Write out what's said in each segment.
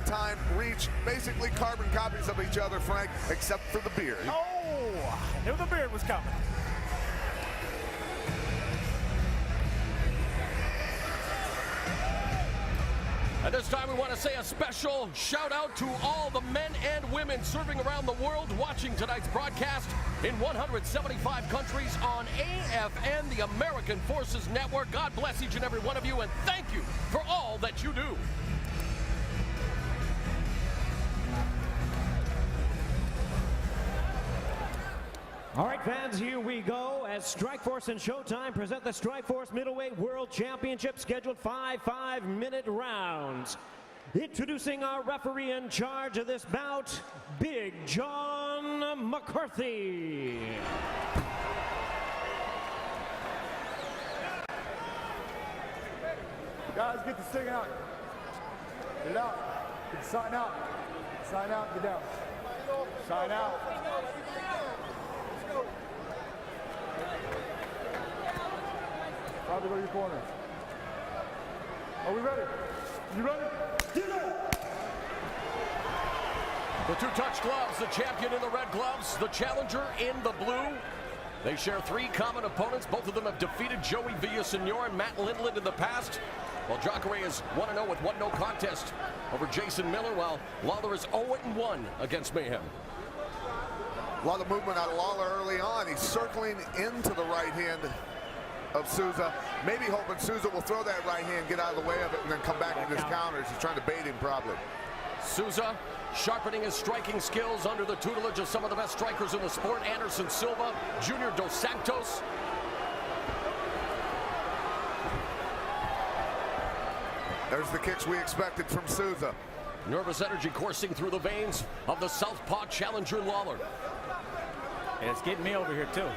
time, reach, basically carbon copies of each other, Frank, except for the beard. Oh, I knew the beard was coming. And this time we want to say a special shout out to all the men and women serving around the world watching tonight's broadcast in 175 countries on AFN, the American Forces Network. God bless each and every one of you, and thank you for all that you do. All right, fans, here we go as Strikeforce and Showtime present the Strikeforce Middleweight World Championship, scheduled 5 5-minute rounds. Introducing our referee in charge of this bout, Big John McCarthy. Guys, get this thing out. Get it out. Get the sign out. Sign out, get down. Sign out. Robbie, go to your corner. Are we ready? You ready? The two touch gloves, the champion in the red gloves, the challenger in the blue. They share 3 common opponents. Both of them have defeated Joey Villasenor and Matt Lindland in the past. While Jacare is 1-0 with 1 no contest over Jason Miller, while Lawler is 0-1 against Mayhem. A lot of movement out of Lawler early on. He's circling into the right hand of Souza, maybe hoping Souza will throw that right hand, get out of the way of it, and then come back with his counters. He's trying to bait him probably. Souza sharpening his striking skills under the tutelage of some of the best strikers in the sport. Anderson Silva, Junior Dos Santos. There's the kicks we expected from Souza. Nervous energy coursing through the veins of the southpaw challenger Lawler. And it's getting me over here too.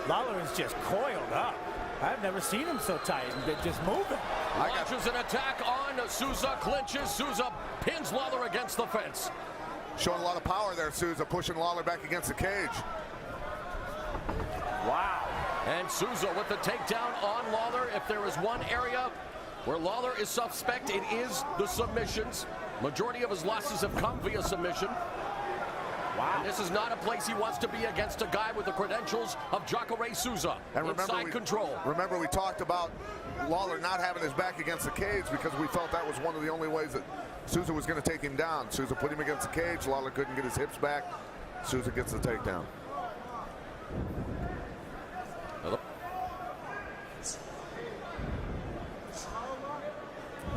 Lawler is just coiled up. I've never seen him so tight and just moving. Launches an attack on Souza, clinches. Souza pins Lawler against the fence. Showing a lot of power there, Souza, pushing Lawler back against the cage. Wow. And Souza with the takedown on Lawler. If there is one area where Lawler is suspect, it is the submissions. Majority of his losses have come via submission. Wow. And this is not a place he wants to be against a guy with the credentials of Jacare Souza. And inside control. Remember, we talked about Lawler not having his back against the cage because we felt that was one of the only ways that Souza was going to take him down. Souza put him against the cage. Lawler couldn't get his hips back. Souza gets the takedown.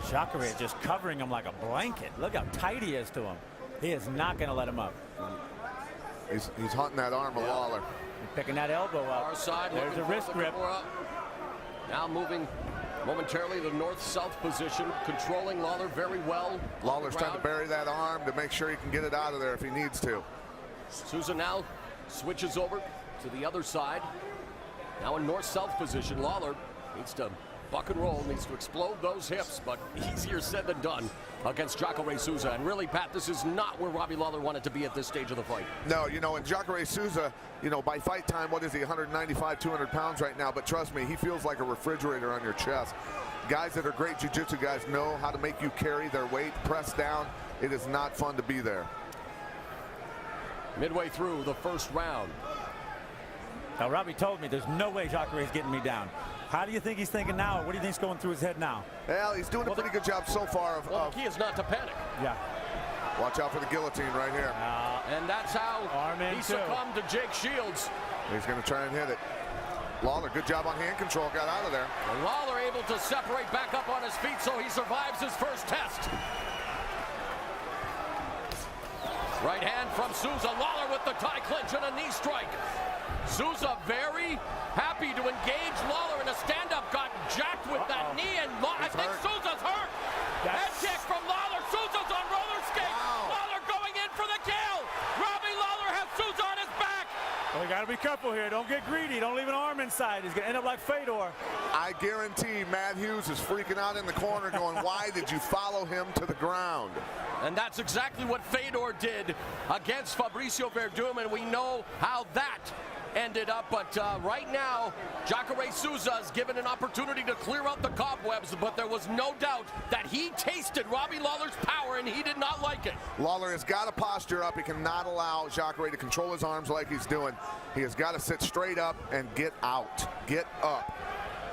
Jacare just covering him like a blanket. Look how tight he is to him. He is not going to let him up. He's hunting that arm of Lawler. He's picking that elbow up. Far side, there's a wrist grip. Now moving momentarily to the north-south position, controlling Lawler very well. Lawler's trying to bury that arm to make sure he can get it out of there if he needs to. Souza now switches over to the other side. Now in north-south position, Lawler needs to buck and roll, needs to explode those hips, but easier said than done against Jacare Souza. And really, Pat, this is not where Robbie Lawler wanted to be at this stage of the fight. No, you know, and Jacare Souza, you know, by fight time, what is he, 195, 200 pounds right now? But trust me, he feels like a refrigerator on your chest. Guys that are great jiu-jitsu guys know how to make you carry their weight, press down. It is not fun to be there. Midway through the first round. Now, Robbie told me there's no way Jacare is getting me down. How do you think he's thinking now? What do you think's going through his head now? Well, he's doing a pretty good job so far. The key is not to panic. Yeah. Watch out for the guillotine right here. And that's how he succumbed to Jake Shields. He's going to try and hit it. Lawler, good job on hand control, got out of there. And Lawler able to separate back up on his feet, so he survives his first test. Right hand from Souza. Lawler with the tie clinch and a knee strike. Souza very happy to engage Lawler in a stand-up, got jacked with that knee, and I think Souza's hurt. Head kick from Lawler. Souza's on roller skates. Wow. Lawler going in for the kill. Robbie Lawler has Souza on his back. Well, you got to be careful here. Don't get greedy. Don't leave an arm inside. He's going to end up like Fedor. I guarantee Matt Hughes is freaking out in the corner going, why did you follow him to the ground? And that's exactly what Fedor did against Fabricio Verdum, and we know how that ended up. But right now, Jacare Souza is given an opportunity to clear out the cobwebs, but there was no doubt that he tasted Robbie Lawler's power, and he did not like it. Lawler has got to posture up. He cannot allow Jacare to control his arms like he's doing. He has got to sit straight up and get out. Get up.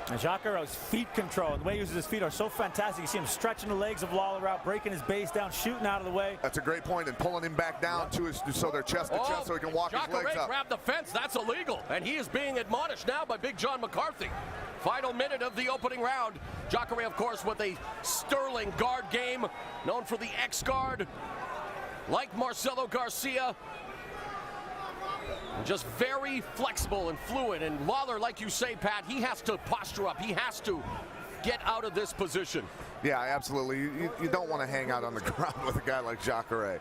And Jacare's feet control and the way he uses his feet are so fantastic. You see him stretching the legs of Lawler out, breaking his base down, shooting out of the way. That's a great point, and pulling him back down to his, so they're chest to chest so he can walk his legs up. Grabbed the fence. That's illegal, and he is being admonished now by Big John McCarthy. Final minute of the opening round. Jacare, of course, with a sterling guard game, known for the X-guard, like Marcelo Garcia. Just very flexible and fluid. And Lawler, like you say, Pat, he has to posture up. He has to get out of this position. Yeah, absolutely. You don't want to hang out on the ground with a guy like Jacare.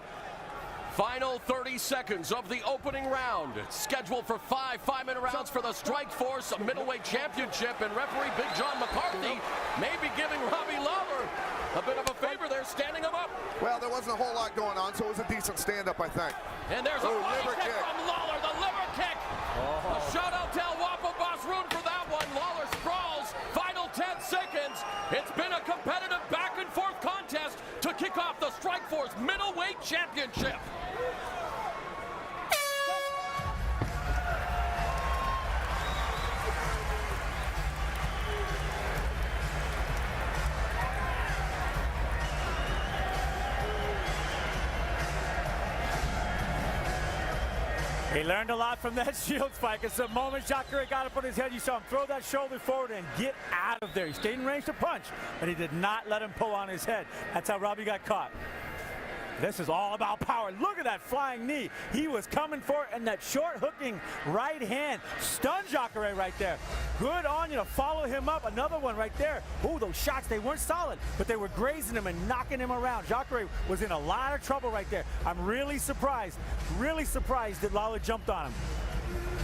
Final 30 seconds of the opening round. Scheduled for 5-minute rounds for the Strikeforce Middleweight Championship. And referee Big John McCarthy may be giving Robbie Lawler a bit of a favor there, standing him up. Well, there wasn't a whole lot going on, so it was a decent stand-up, I think. And there's a liver kick from Lawler, the liver kick. A shout-out to El Wapo Boss rooting for that one. Lawler sprawls. Final 10 seconds. It's been a competitive back-and-forth contest to kick off the Strikeforce Middleweight Championship. He learned a lot from that shield fight, because the moment Jacare got up on his head, you saw him throw that shoulder forward and get out of there. He stayed in range to punch, but he did not let him pull on his head. That's how Robbie got caught. This is all about power. Look at that flying knee. He was coming for it, and that short hooking right hand stunned Jacare right there. Good on you to follow him up. Another one right there. Ooh, those shots, they weren't solid, but they were grazing him and knocking him around. Jacare was in a lot of trouble right there. I'm really surprised that Lawler jumped on him.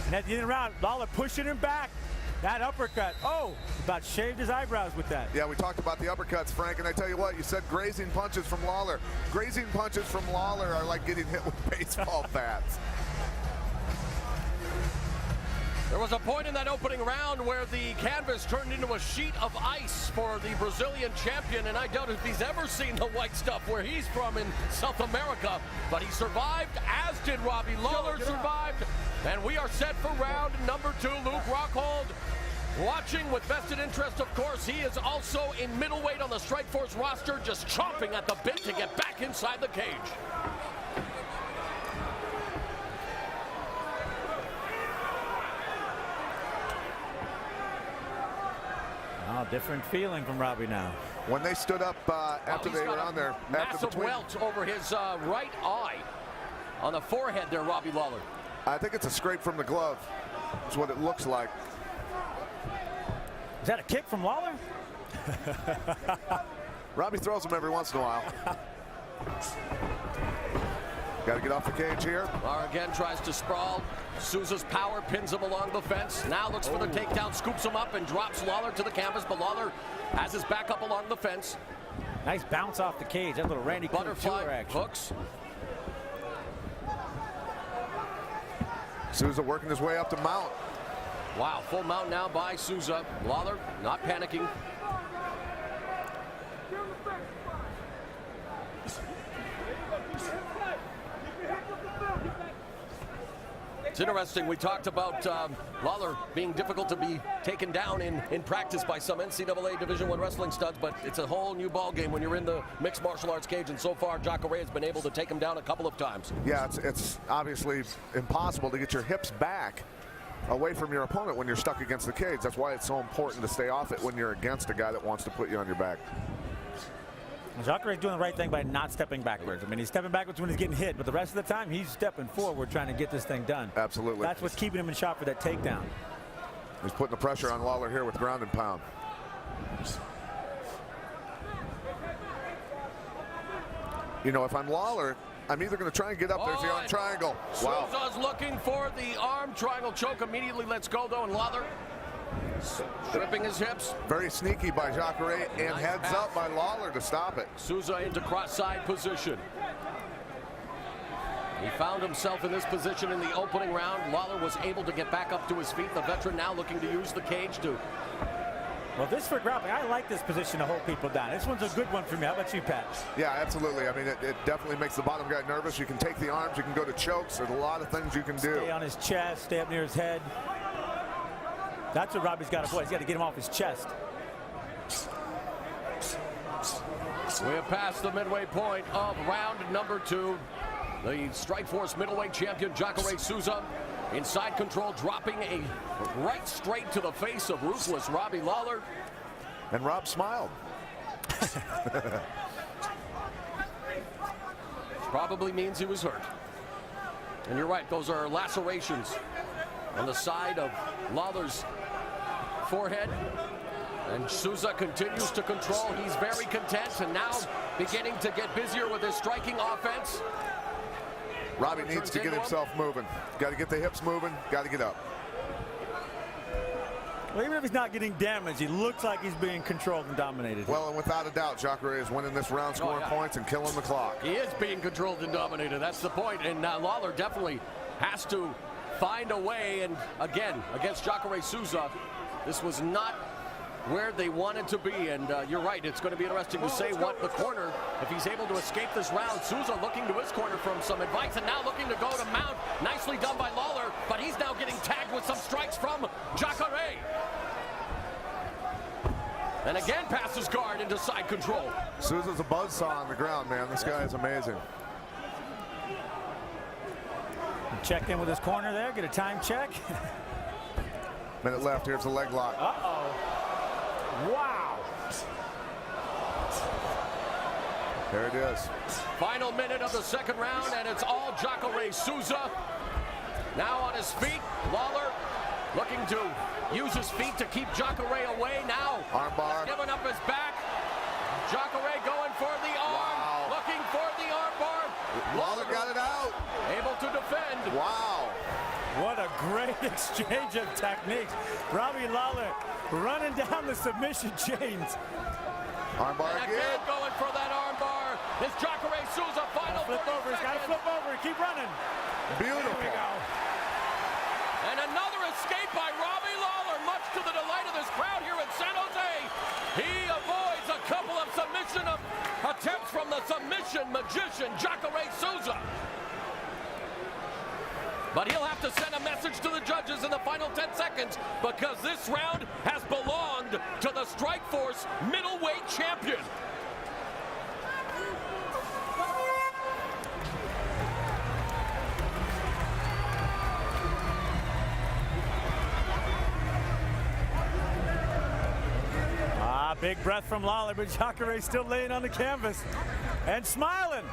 And at the end of the round, Lawler pushing him back. That uppercut, about shaved his eyebrows with that. Yeah, we talked about the uppercuts, Frank, and I tell you what, you said grazing punches from Lawler. Grazing punches from Lawler are like getting hit with baseball bats. There was a point in that opening round where the canvas turned into a sheet of ice for the Brazilian champion, and I doubt if he's ever seen the white stuff where he's from in South America. But he survived, as did Robbie. Lawler survived, and we are set for round number 2. Luke Rockhold watching with vested interest, of course. He is also in middleweight on the Strikeforce roster, just chomping at the bit to get back inside the cage. Oh, different feeling from Robbie now. When they stood up after they were on there, after massive welt over his right eye on the forehead there, Robbie Lawler. I think it's a scrape from the glove. Is what it looks like. Is that a kick from Lawler? Robbie throws them every once in a while. Got to get off the cage here. Lawler again tries to sprawl. Souza's power pins him along the fence. Now looks for the takedown, scoops him up and drops Lawler to the canvas, but Lawler has his back up along the fence. Nice bounce off the cage. That little Randy Butterfly action. hooks. Souza working his way up to mount. Wow, full mount now by Souza. Lawler not panicking. It's interesting, we talked about Lawler being difficult to be taken down in practice by some NCAA Division I wrestling studs, but it's a whole new ball game when you're in the mixed martial arts cage, and so far Jacare has been able to take him down a couple of times. Yeah, it's obviously impossible to get your hips back away from your opponent when you're stuck against the cage. That's why it's so important to stay off it when you're against a guy that wants to put you on your back. Jacare is doing the right thing by not stepping backwards. I mean, he's stepping backwards when he's getting hit, but the rest of the time, he's stepping forward trying to get this thing done. Absolutely. That's what's keeping him in shot for that takedown. He's putting the pressure on Lawler here with ground and pound. You know, if I'm Lawler, I'm either going to try and get up. There's the arm triangle. Wow. Souza's looking for the arm triangle choke. Immediately lets go, though, and Lawler stripping his hips. Very sneaky by Jacare, and Nice heads pass. up by Lawler to stop it. Souza into cross-side position. He found himself in this position in the opening round. Lawler was able to get back up to his feet. The veteran now looking to use the cage to... Well, this for grappling, I like this position to hold people down. This one's a good one for me. How about you, Pat? Yeah, absolutely. I mean, it definitely makes the bottom guy nervous. You can take the arms, you can go to chokes. There's a lot of things you can do. Stay on his chest, stay up near his head. That's what Robbie's got to play. He's got to get him off his chest. We have passed the midway point of round number 2. The Strikeforce middleweight champion, Jacare Souza, inside control, dropping a right straight to the face of ruthless Robbie Lawler. And Rob smiled. Probably means he was hurt. And you're right, those are lacerations on the side of Lawler's forehead. And Souza continues to control. He's very content and now beginning to get busier with his striking offense. Robbie needs to get himself moving. Got to get the hips moving, got to get up. Well, even if he's not getting damaged, he looks like he's being controlled and dominated. Well, and without a doubt, Jacare is winning this round, scoring points and killing the clock. He is being controlled and dominated. That's the point. And Lawler definitely has to find a way. And again, against Jacare Souza, this was not where they wanted to be, and you're right, it's going to be interesting to say what the corner, if he's able to escape this round. Souza looking to his corner from some advice, and now looking to go to mount. Nicely done by Lawler, but he's now getting tagged with some strikes from Jacare. And again passes guard into side control. Souza's a buzzsaw on the ground, man. This guy is amazing. Check in with his corner there, get a time check. Minute left, here's the leg lock. Uh-oh. Wow. There it is. Final minute of the second round, and it's all Jacare Souza. Now on his feet, Lawler looking to use his feet to keep Jacare away. Now, armbar. Giving up his back. Jacare going for the arm. Wow. Looking for the armbar. Lawler got it out. Able to defend. Wow. What a great exchange of techniques. Robbie Lawler running down the submission chains. Armbar again. Going for that armbar. It's Jacare Souza. Final flip over. He's got to flip over. Keep running. Beautiful. There we go. And another escape by Robbie Lawler, much to the delight of this crowd here in San Jose. He avoids a couple of submission attempts from the submission magician, Jacare Souza. But he'll have to send a message to the judges in the final 10 seconds because this round has belonged to the Strikeforce middleweight champion. Big breath from Lawler, but Jacare still laying on the canvas and smiling.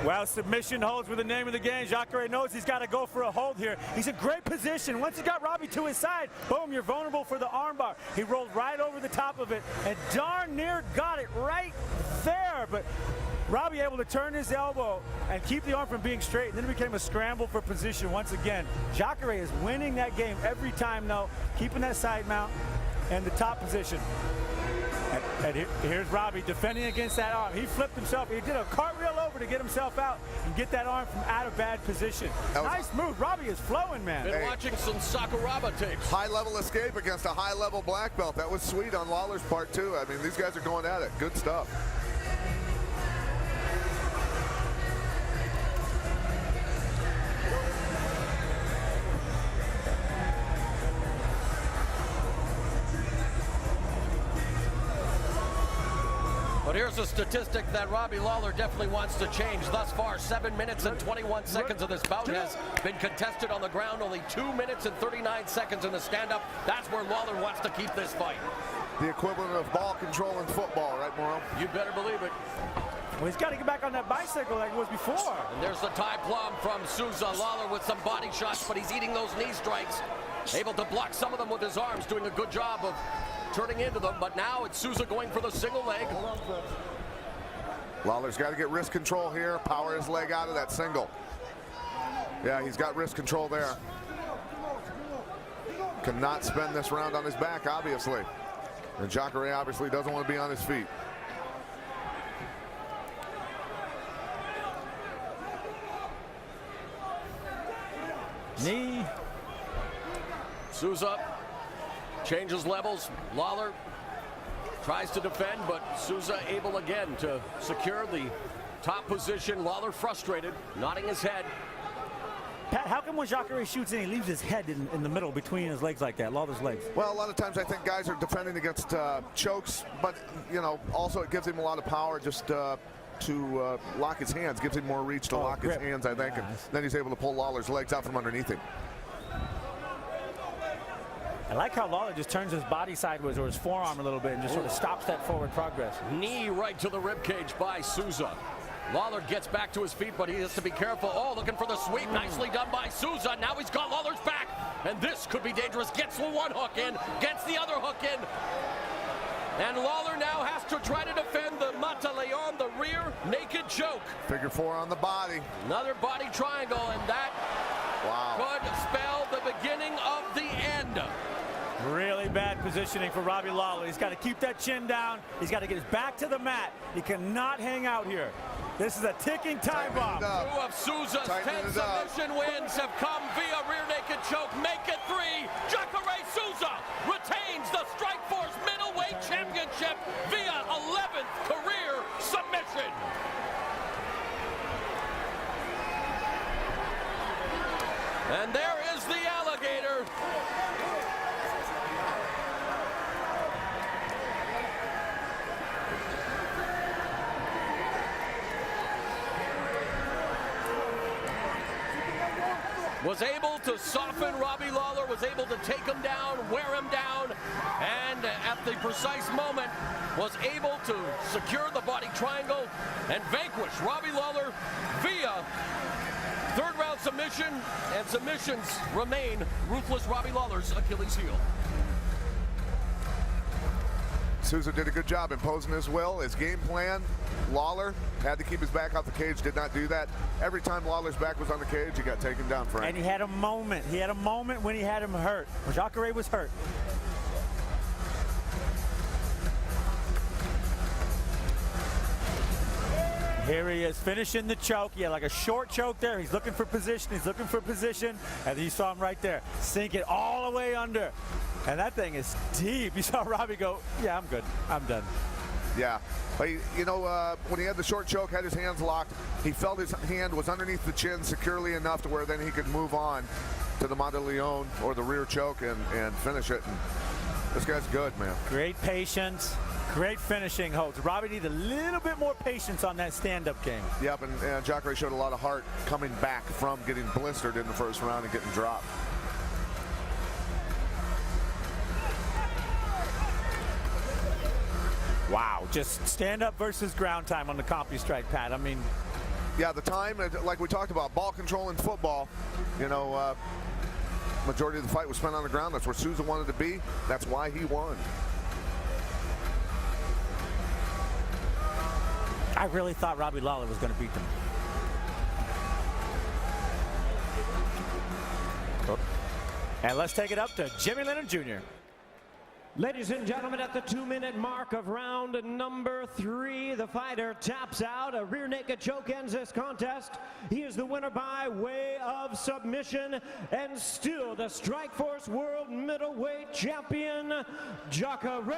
Well, submission holds were the name of the game. Jacare knows he's got to go for a hold here. He's in great position. Once he got Robbie to his side, boom, you're vulnerable for the armbar. He rolled right over the top of it and darn near got it right there. But Robbie able to turn his elbow and keep the arm from being straight, and then it became a scramble for position once again. Jacare is winning that game every time, though, keeping that side mount and the top position. And here's Robbie defending against that arm. He flipped himself. He did a cartwheel over to get himself out and get that arm from out of bad position. Nice move. Robbie is flowing, man. Been watching some Sakuraba tapes. High-level escape against a high-level black belt. That was sweet on Lawler's part, too. I mean, these guys are going at it. Good stuff. But here's a statistic that Robbie Lawler definitely wants to change. Thus far, 7 minutes and 21 seconds of this bout has been contested on the ground. Only 2 minutes and 39 seconds in the stand-up. That's where Lawler wants to keep this fight. The equivalent of ball control in football, right, Morrow? You better believe it. Well, he's got to get back on that bicycle like it was before. And there's the tie plum from Souza. Lawler with some body shots, but he's eating those knee strikes. Able to block some of them with his arms, doing a good job of turning into them, but now it's Souza going for the single leg. Lawler's got to get wrist control here, power his leg out of that single. Yeah, he's got wrist control there. Cannot spend this round on his back, obviously. And Jacare obviously doesn't want to be on his feet. Knee. Souza changes levels. Lawler tries to defend, but Souza able again to secure the top position. Lawler frustrated, nodding his head. Pat, how come when Jacare shoots in, he leaves his head in the middle between his legs like that, Lawler's legs? Well, a lot of times I think guys are defending against chokes, but, you know, also it gives him a lot of power just to lock his hands, gives him more reach to lock grip. his hands, I think, and Nice. then he's able to pull Lawler's legs out from underneath him. I like how Lawler just turns his body sideways or his forearm a little bit and just sort of stops that forward progress. Knee right to the ribcage by Souza. Lawler gets back to his feet, but he has to be careful. Oh, looking for the sweep. Nicely done by Souza. Now he's got Lawler's back, and this could be dangerous. Gets the one hook in, gets the other hook in. And Lawler now has to try to defend the Mataleon, the rear naked choke. Figure four on the body. Another body triangle, and that could spell the beginning of the end. Really bad positioning for Robbie Lawler. He's got to keep that chin down. He's got to get his back to the mat. He cannot hang out here. This is a ticking time bomb. Two of Souza's 10 submission wins have come via rear naked choke. Make it 3. Jacare Souza retains the Strikeforce middleweight championship via 11th career submission. And there is the alligator. Was able to soften Robbie Lawler, was able to take him down, wear him down, and at the precise moment was able to secure the body triangle and vanquish Robbie Lawler via third round submission, and submissions remain ruthless Robbie Lawler's Achilles heel. Souza did a good job imposing his will, his game plan. Lawler had to keep his back off the cage, did not do that. Every time Lawler's back was on the cage, he got taken down, Frank. And he had a moment. He had a moment when he had him hurt. When Jacare was hurt. Here he is finishing the choke. He had like a short choke there. He's looking for position. He's looking for position. And you saw him right there. Sink it all the way under. And that thing is deep. You saw Robbie go, yeah, I'm good. I'm done. Yeah. But, you know, when he had the short choke, had his hands locked, he felt his hand was underneath the chin securely enough to where then he could move on to the Mataleon or the rear choke and finish it. And this guy's good, man. Great patience. Great finishing holds. Robbie needs a little bit more patience on that stand-up game. Yep, and Jacare showed a lot of heart coming back from getting blistered in the first round and getting dropped. Wow, just stand-up versus ground time on the CompuStrike, Pat. I mean, yeah, the time, like we talked about, ball control in football, you know, majority of the fight was spent on the ground. That's where Souza wanted to be. That's why he won. I really thought Robbie Lawler was going to beat them. And let's take it up to Jimmy Leonard Jr. Ladies and gentlemen, at the 2-minute mark of round number 3, the fighter taps out. A rear naked choke ends this contest. He is the winner by way of submission and still the Strikeforce World Middleweight Champion, Jacare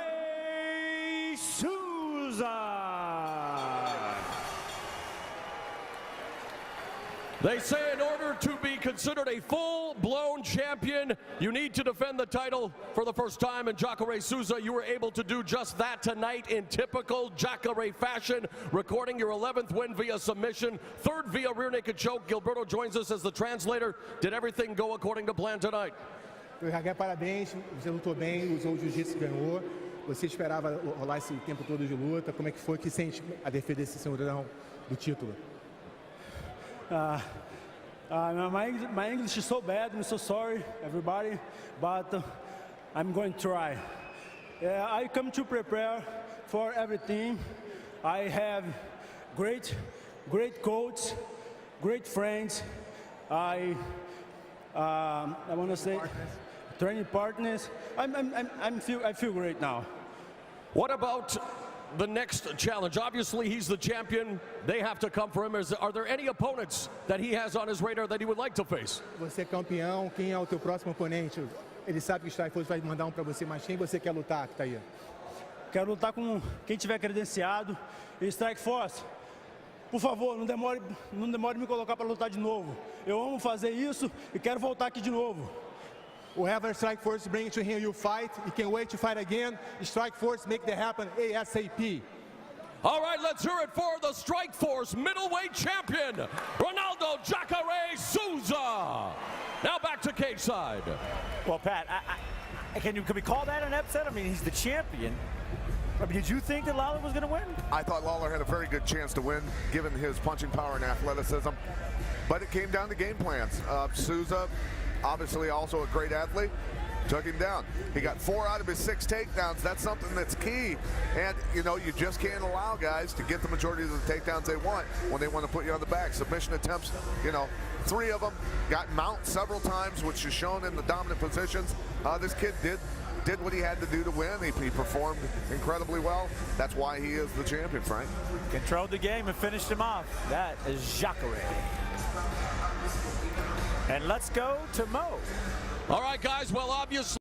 Souza. They say in order to be considered a full-blown champion, you need to defend the title for the first time. And Jacare Souza, you were able to do just that tonight in typical Jacare fashion, recording your 11th win via submission, 3rd via rear naked choke. Gilberto joins us as the translator. Did everything go according to plan tonight? Jacare, parabéns, você lutou bem, usou o jiu-jitsu e ganhou. Você esperava rolar esse tempo todo de luta? Como é que foi que sente a defesa desse cinturão do título? My English is so bad. I'm so sorry, everybody, but I'm going to try. I come to prepare for everything. I have great coach, great friends. I want to say training partners. I feel great now. What about the next challenge? Obviously, he's the champion. They have to come for him. Are there any opponents that he has on his radar that he would like to face? Você é campeão, quem é o teu próximo oponente? Ele sabe que o Strikeforce vai mandar para você, mas quem você quer lutar que tá aí? Quero lutar com quem tiver credenciado. E Strikeforce, por favor, não demore me colocar para lutar de novo. Eu amo fazer isso e quero voltar aqui de novo. Whoever Strikeforce bring to him, you fight. You can't wait to fight again. Strikeforce, make that happen ASAP. All right, let's hear it for the Strikeforce middleweight champion, Ronaldo Souza. Now back to cage side. Well, Pat, can we call that an upset? I mean, he's the champion. I mean, did you think that Lawler was going to win? I thought Lawler had a very good chance to win, given his punching power and athleticism. But it came down to game plans. Souza, obviously also a great athlete, took him down. He got 4 out of his 6 takedowns. That's something that's key. And, you know, you just can't allow guys to get the majority of the takedowns they want when they want to put you on the back. Submission attempts, you know, 3 of them, got mount several times, which is shown in the dominant positions. This kid did what he had to do to win. He performed incredibly well. That's why he is the champion, Frank. Controlled the game and finished him off. That is Jacare. And let's go to Mo. All right, guys, well, obviously.